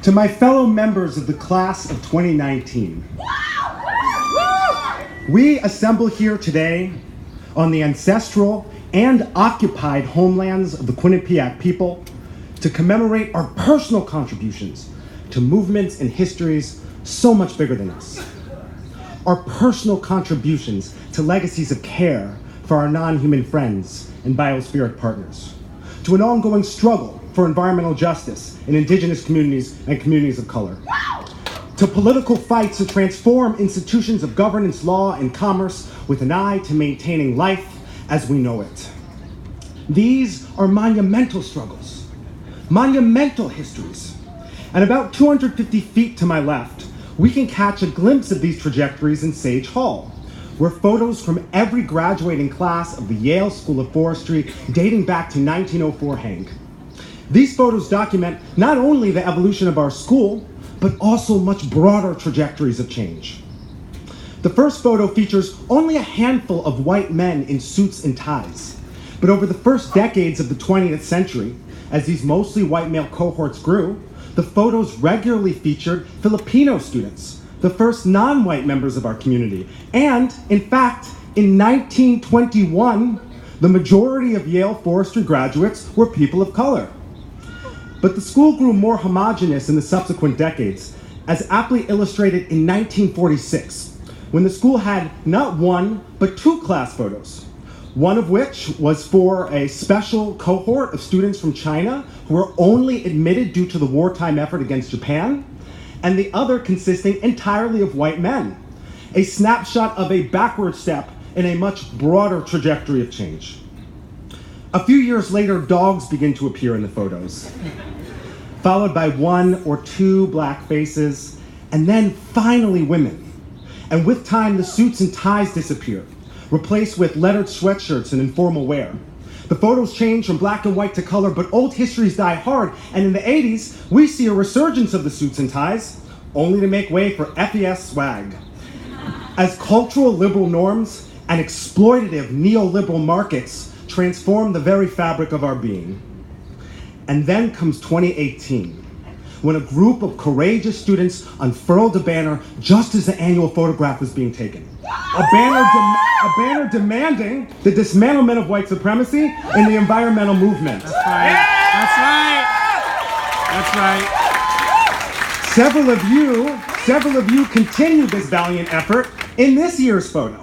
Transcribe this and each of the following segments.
To my fellow members of the class of 2019, we assemble here today on the ancestral and occupied homelands of the Quinnipiac people to commemorate our personal contributions to movements and histories so much bigger than us. Our personal contributions to legacies of care for our non-human friends and biospheric partners, to an ongoing struggle for environmental justice in indigenous communities and communities of color, to political fights to transform institutions of governance, law, and commerce with an eye to maintaining life as we know it. These are monumental struggles, monumental histories. And about 250 feet to my left, we can catch a glimpse of these trajectories in Sage Hall, where photos from every graduating class of the Yale School of Forestry dating back to 1904 hang. These photos document not only the evolution of our school, but also much broader trajectories of change. The first photo features only a handful of white men in suits and ties. But over the first decades of the 20th century, as these mostly white male cohorts grew, the photos regularly featured Filipino students, the first non-white members of our community. And, in fact, in 1921, the majority of Yale forestry graduates were people of color. But the school grew more homogeneous in the subsequent decades, as aptly illustrated in 1946, when the school had not one, but two class photos. One of which was for a special cohort of students from China who were only admitted due to the wartime effort against Japan, and the other consisting entirely of white men, a snapshot of a backward step in a much broader trajectory of change. A few years later, dogs begin to appear in the photos, followed by one or two black faces, and then finally women. And with time, the suits and ties disappear, replaced with lettered sweatshirts and informal wear. The photos change from black and white to color, but old histories die hard, and in the 80s, we see a resurgence of the suits and ties, only to make way for F&ES swag. As cultural liberal norms and exploitative neoliberal markets transform the very fabric of our being. And then comes 2018, when a group of courageous students unfurled a banner just as the annual photograph was being taken. A banner demanding the dismantlement of white supremacy in the environmental movement. That's right. That's right. That's right. Several of you continued this valiant effort in this year's photo.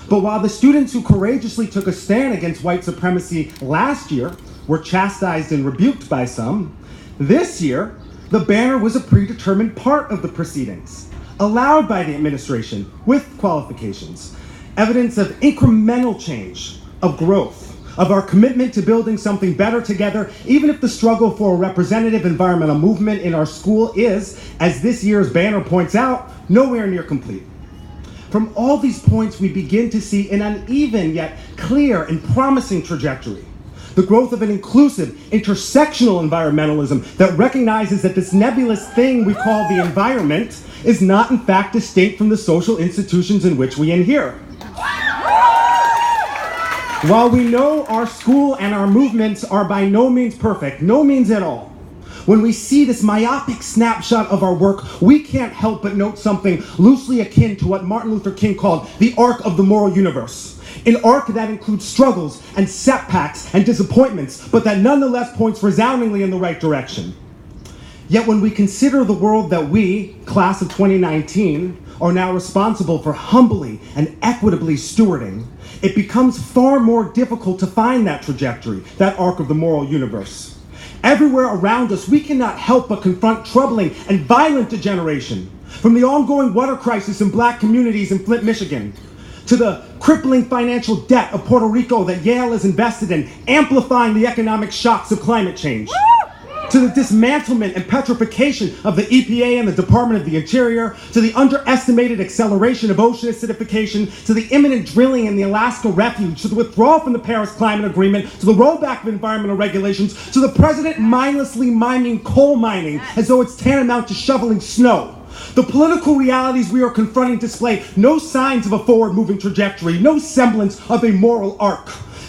But while the students who courageously took a stand against white supremacy last year were chastised and rebuked by some, this year, the banner was a predetermined part of the proceedings, allowed by the administration with qualifications, evidence of incremental change, of growth, of our commitment to building something better together, even if the struggle for a representative environmental movement in our school is, as this year's banner points out, nowhere near complete. From all these points, we begin to see an uneven yet clear and promising trajectory. The growth of an inclusive, intersectional environmentalism that recognizes that this nebulous thing we call the environment is not in fact distinct from the social institutions in which we inhere. While we know our school and our movements are by no means perfect, no means at all, when we see this myopic snapshot of our work, we can't help but note something loosely akin to what Martin Luther King called the arc of the moral universe. An arc that includes struggles and setbacks and disappointments, but that nonetheless points resoundingly in the right direction. Yet when we consider the world that we, class of 2019, are now responsible for humbly and equitably stewarding, it becomes far more difficult to find that trajectory, that arc of the moral universe. Everywhere around us, we cannot help but confront troubling and violent degeneration, from the ongoing water crisis in black communities in Flint, Michigan, to the crippling financial debt of Puerto Rico that Yale is invested in, amplifying the economic shocks of climate change, to the dismantlement and petrification of the EPA and the Department of the Interior, to the underestimated acceleration of ocean acidification, to the imminent drilling in the Alaska Refuge, to the withdrawal from the Paris Climate Agreement, to the rollback of environmental regulations, to the president mindlessly miming coal mining as though it's tantamount to shoveling snow. The political realities we are confronting display no signs of a forward-moving trajectory, no semblance of a moral arc.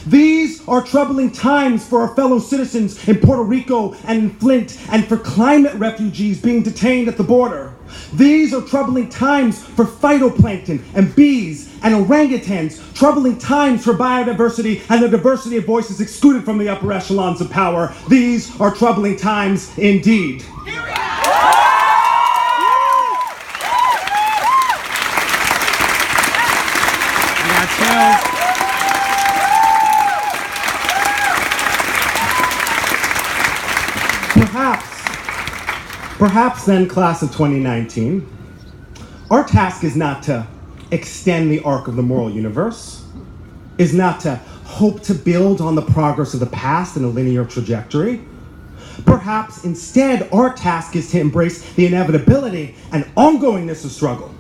These are troubling times for our fellow citizens in Puerto Rico and in Flint, and for climate refugees being detained at the border. These are troubling times for phytoplankton and bees and orangutans, troubling times for biodiversity and the diversity of voices excluded from the upper echelons of power. These are troubling times indeed. Perhaps then, class of 2019, our task is not to extend the arc of the moral universe, is not to hope to build on the progress of the past in a linear trajectory. Perhaps instead, our task is to embrace the inevitability and ongoingness of struggle,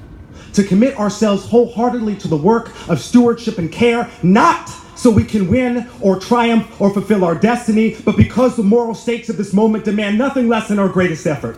to commit ourselves wholeheartedly to the work of stewardship and care, not so we can win or triumph or fulfill our destiny, but because the moral stakes of this moment demand nothing less than our greatest effort.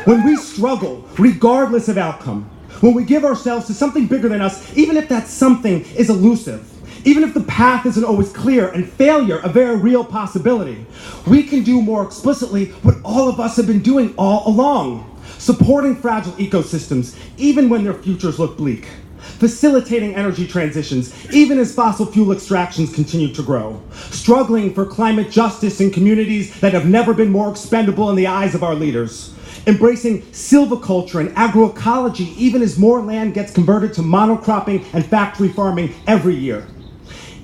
When we struggle, regardless of outcome, when we give ourselves to something bigger than us, even if that something is elusive, even if the path isn't always clear and failure a very real possibility, we can do more explicitly what all of us have been doing all along, supporting fragile ecosystems even when their futures look bleak, facilitating energy transitions even as fossil fuel extractions continue to grow, struggling for climate justice in communities that have never been more expendable in the eyes of our leaders, embracing silviculture and agroecology even as more land gets converted to monocropping and factory farming every year.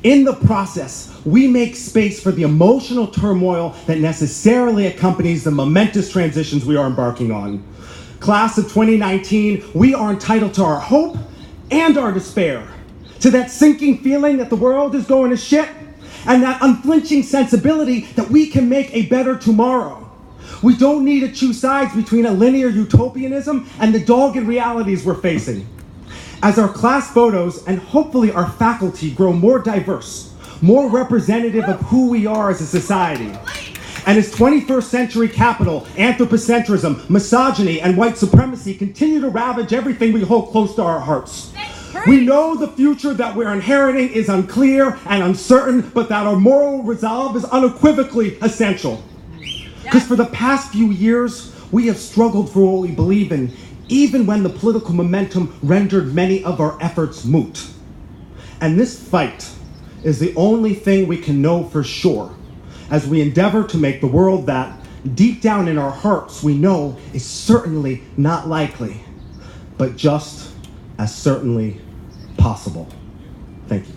In the process, we make space for the emotional turmoil that necessarily accompanies the momentous transitions we are embarking on. Class of 2019, we are entitled to our hope and our despair, to that sinking feeling that the world is going to shit, and that unflinching sensibility that we can make a better tomorrow. We don't need to choose sides between a linear utopianism and the dogged realities we're facing. As our class photos and hopefully our faculty grow more diverse, more representative of who we are as a society, and as 21st century capital, anthropocentrism, misogyny, and white supremacy continue to ravage everything we hold close to our hearts, we know the future that we're inheriting is unclear and uncertain, but that our moral resolve is unequivocally essential. Because for the past few years, we have struggled for what we believe in, even when the political momentum rendered many of our efforts moot. And this fight is the only thing we can know for sure as we endeavor to make the world that, deep down in our hearts, we know is certainly not likely, but just as certainly possible. Thank you.